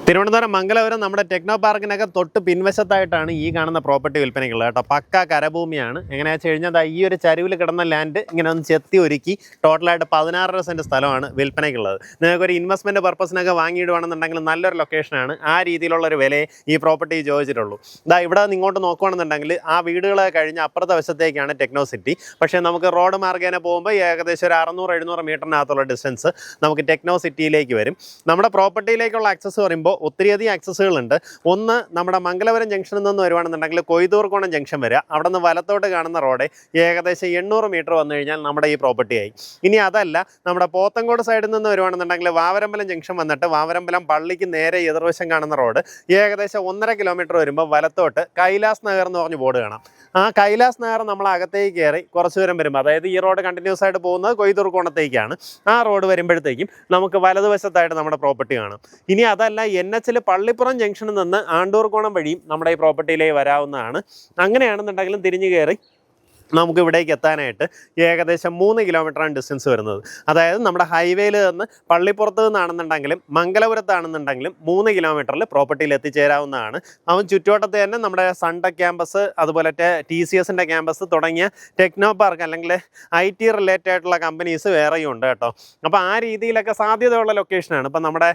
തിരുവനന്തപുരം മംഗലപുരം നമ്മുടെ ടെക്നോ പാർക്കിനൊക്കെ തൊട്ട് പിൻവശത്തായിട്ടാണ് ഈ കാണുന്ന പ്രോപ്പർട്ടി വിൽപ്പനയ്ക്കുള്ളത് കേട്ടോ. പക്ക കരഭൂമിയാണ്. എങ്ങനെയാണെന്ന് വെച്ച് കഴിഞ്ഞാൽ ഈ ഒരു ചരിവിൽ കിടന്ന ലാൻഡ് ഇങ്ങനെ ഒന്ന് ചെത്തി ഒരുക്കി ടോട്ടലായിട്ട് 16 സെൻറ്റ് സ്ഥലമാണ് വിൽപ്പനയ്ക്കുള്ളത്. നിങ്ങൾക്കൊരു ഇൻവെസ്റ്റ്മെൻറ്റ് പർപ്പസിനൊക്കെ വാങ്ങിയിടുവാണെന്നുണ്ടെങ്കിൽ നല്ലൊരു ലൊക്കേഷനാണ്. ആ രീതിയിലുള്ളൊരു വിലയെ ഈ പ്രോപ്പർട്ടി ചോദിച്ചിട്ടുള്ളൂ. ഇവിടെ നിന്ന് ഇങ്ങോട്ട് നോക്കുകയാണെന്നുണ്ടെങ്കിൽ ആ വീടുകളെ കഴിഞ്ഞ് അപ്പുറത്തെ വശത്തേക്കാണ് ടെക്നോ സിറ്റി. പക്ഷേ നമുക്ക് റോഡ് മാർഗേന പോകുമ്പോൾ ഏകദേശം ഒരു 600-700 മീറ്ററിനകത്തുള്ള ഡിസ്റ്റൻസ് നമുക്ക് ടെക്നോ സിറ്റിയിലേക്ക് വരും. നമ്മുടെ പ്രോപ്പർട്ടിയിലേക്കുള്ള ആക്സസ് പറയുമ്പോൾ ഒത്തിരിയധികം ആക്സസുകളുണ്ട്. ഒന്ന്, നമ്മുടെ മംഗലപുരം ജംഗ്ഷനിൽ നിന്ന് വരുവാണെന്നുണ്ടെങ്കിൽ കൊയ്തൂർക്കോണം ജംഗ്ഷൻ വരിക. അവിടെ നിന്ന് വലത്തോട്ട് കാണുന്ന റോഡ് ഏകദേശം 800 മീറ്റർ വന്നു കഴിഞ്ഞാൽ നമ്മുടെ ഈ പ്രോപ്പർട്ടിയായി. ഇനി അതല്ല, നമ്മുടെ പോത്തങ്കോട് സൈഡിൽ നിന്ന് വരുവാണെന്നുണ്ടെങ്കിൽ വാവരമ്പലം ജംഗ്ഷൻ വന്നിട്ട് വാവരമ്പലം പള്ളിക്ക് നേരെ എതിർവശം കാണുന്ന റോഡ് ഏകദേശം 1.5 കിലോമീറ്റർ വരുമ്പോൾ വലത്തോട്ട് കൈലാസ് നഗർ എന്ന് പറഞ്ഞ് ബോർഡ് കാണാം. ആ കൈലാസ് നഗർ നമ്മൾ അകത്തേക്ക് കയറി കുറച്ച് ദൂരം വരുമ്പോൾ, അതായത് ഈ റോഡ് കണ്ടിന്യൂസ് ആയിട്ട് പോകുന്നത് കൊയ്തൂർക്കോണത്തേക്കാണ്. ആ റോഡ് വരുമ്പോഴത്തേക്കും നമുക്ക് വലതുവശത്തായിട്ട് നമ്മുടെ പ്രോപ്പർട്ടി കാണാം. ഇനി അതല്ല, NH പള്ളിപ്പുറം ജംഗ്ഷനിൽ നിന്ന് ആണ്ടൂർക്കോണം വഴിയും നമ്മുടെ ഈ പ്രോപ്പർട്ടിയിലേക്ക് വരാവുന്നതാണ്. അങ്ങനെയാണെന്നുണ്ടെങ്കിലും തിരിഞ്ഞു കയറി നമുക്ക് ഇവിടേക്ക് എത്താനായിട്ട് ഏകദേശം 3 കിലോമീറ്ററാണ് ഡിസ്റ്റൻസ് വരുന്നത്. അതായത് നമ്മുടെ ഹൈവേയിൽ നിന്ന് പള്ളിപ്പുറത്ത് നിന്നാണെന്നുണ്ടെങ്കിലും മംഗലപുരത്താണെന്നുണ്ടെങ്കിലും 3 കിലോമീറ്ററിൽ പ്രോപ്പർട്ടിയിൽ എത്തിച്ചേരാവുന്നതാണ്. അവൻ ചുറ്റുവട്ടത്ത് തന്നെ നമ്മുടെ സൺടെക് ക്യാമ്പസ്, അതുപോലെ TCSൻ്റെ ക്യാമ്പസ് തുടങ്ങിയ ടെക്നോ പാർക്ക് അല്ലെങ്കിൽ IT റിലേറ്റഡ് ആയിട്ടുള്ള കമ്പനീസ് വേറെയും ഉണ്ട് കേട്ടോ. അപ്പോൾ ആ രീതിയിലൊക്കെ സാധ്യതയുള്ള ലൊക്കേഷനാണ്. ഇപ്പം നമ്മുടെ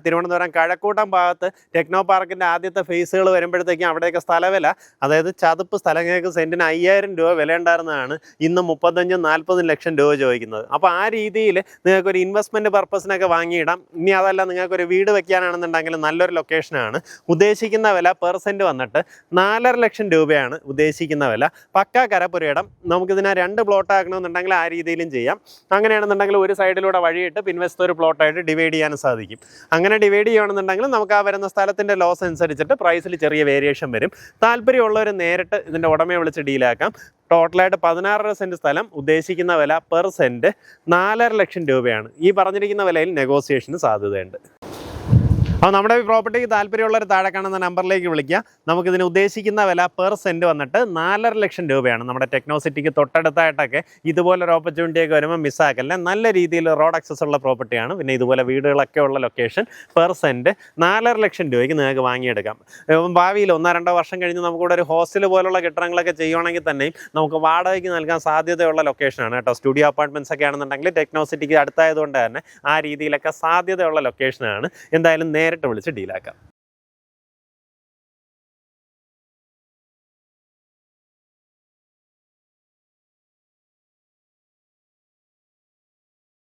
തിരുവനന്തപുരം കഴക്കൂട്ടം ഭാഗത്ത് ടെക്നോ പാർക്കിൻ്റെ ആദ്യത്തെ ഫേസുകൾ വരുമ്പോഴത്തേക്കും അവിടെയൊക്കെ സ്ഥലവില, അതായത് ചതുപ്പ് സ്ഥലങ്ങൾക്ക് സെൻറ്റിന് 5000 രൂപ വില ഉണ്ടായിരുന്നതാണ് ഇന്ന് 35-40 ലക്ഷം രൂപ ചോദിക്കുന്നത്. അപ്പോൾ ആ രീതിയിൽ നിങ്ങൾക്കൊരു ഇൻവെസ്റ്റ്മെൻറ്റ് പർപ്പസിനൊക്കെ വാങ്ങിയിടാം. ഇനി അതല്ല, നിങ്ങൾക്കൊരു വീട് വെക്കാനാണെന്നുണ്ടെങ്കിൽ നല്ലൊരു ലൊക്കേഷനാണ്. ഉദ്ദേശിക്കുന്ന വില പെർ സെൻറ്റ് വന്നിട്ട് 4.5 ലക്ഷം രൂപയാണ് ഉദ്ദേശിക്കുന്ന വില. പക്ക കരപ്പുരയിടം. നമുക്കിതിനെ 2 പ്ലോട്ട് ആക്കണമെന്നുണ്ടെങ്കിൽ ആ രീതിയിലും ചെയ്യാം. അങ്ങനെയാണെന്നുണ്ടെങ്കിൽ ഒരു സൈഡിലൂടെ വഴിയിട്ട് പിൻവശത്ത് ഒരു പ്ലോട്ടായിട്ട് ഡിവൈഡ് ചെയ്യാനും സാധിക്കും. അങ്ങനെ ഡിവൈഡ് ചെയ്യുകയാണെന്നുണ്ടെങ്കിൽ നമുക്ക് ആ വരുന്ന സ്ഥലത്തിൻ്റെ ലോസ് അനുസരിച്ചിട്ട് പ്രൈസിൽ ചെറിയ വേരിയേഷൻ വരും. താല്പര്യമുള്ളവർ നേരിട്ട് ഇതിൻ്റെ ഉടമയെ വിളിച്ച് ഡീലാക്കാം. ടോട്ടലായിട്ട് 16 സെൻറ്റ് സ്ഥലം, ഉദ്ദേശിക്കുന്ന വില പെർ സെൻറ്റ് 4.5 ലക്ഷം രൂപയാണ്. ഈ പറഞ്ഞിരിക്കുന്ന വിലയിൽ നെഗോസിയേഷന് സാധ്യതയുണ്ട്. അപ്പോൾ നമ്മുടെ ഈ പ്രോപ്പർട്ടിക്ക് താല്പര്യമുള്ളവർ താഴെ കാണുന്ന നമ്പറിലേക്ക് വിളിക്കുക. നമുക്കിതിന് ഉദ്ദേശിക്കുന്ന വില പെർ സെൻറ്റ് വന്നിട്ട് 4.5 ലക്ഷം രൂപയാണ്. നമ്മുടെ ടെക്നോ സിറ്റിക്ക് തൊട്ടടുത്തായിട്ടൊക്കെ ഇതുപോലൊരു ഓപ്പർച്യൂണിറ്റിയൊക്കെ വരുമ്പോൾ മിസ്സാക്കല്ല. നല്ല രീതിയിൽ റോഡ് ആക്സസ് ഉള്ള പ്രോപ്പർട്ടിയാണ്. പിന്നെ ഇതുപോലെ വീടുകളൊക്കെ ഉള്ള ലൊക്കേഷൻ. പെർ സെൻറ്റ് 4.5 ലക്ഷം രൂപയ്ക്ക് നിങ്ങൾക്ക് വാങ്ങിയെടുക്കാം. ഭാവിയിൽ 1-2 വർഷം കഴിഞ്ഞ് നമുക്കിവിടെ ഒരു ഹോസ്റ്റൽ പോലുള്ള കെട്ടിടങ്ങളൊക്കെ ചെയ്യുവാണെങ്കിൽ തന്നെയും നമുക്ക് വാടകയ്ക്ക് നൽകാൻ സാധ്യതയുള്ള ലൊക്കേഷനാണ് കേട്ടോ. സ്റ്റുഡിയോ അപ്പാർട്ട്മെൻറ്റ്സ് ഒക്കെ ആണെന്നുണ്ടെങ്കിൽ ടെക്നോ സിറ്റിക്ക് അടുത്തായതുകൊണ്ട് തന്നെ ആ രീതിയിലൊക്കെ സാധ്യതയുള്ള ലൊക്കേഷനാണ്. എന്തായാലും നേരിട്ട് വിളിച്ച് ഡീലാക്കാം.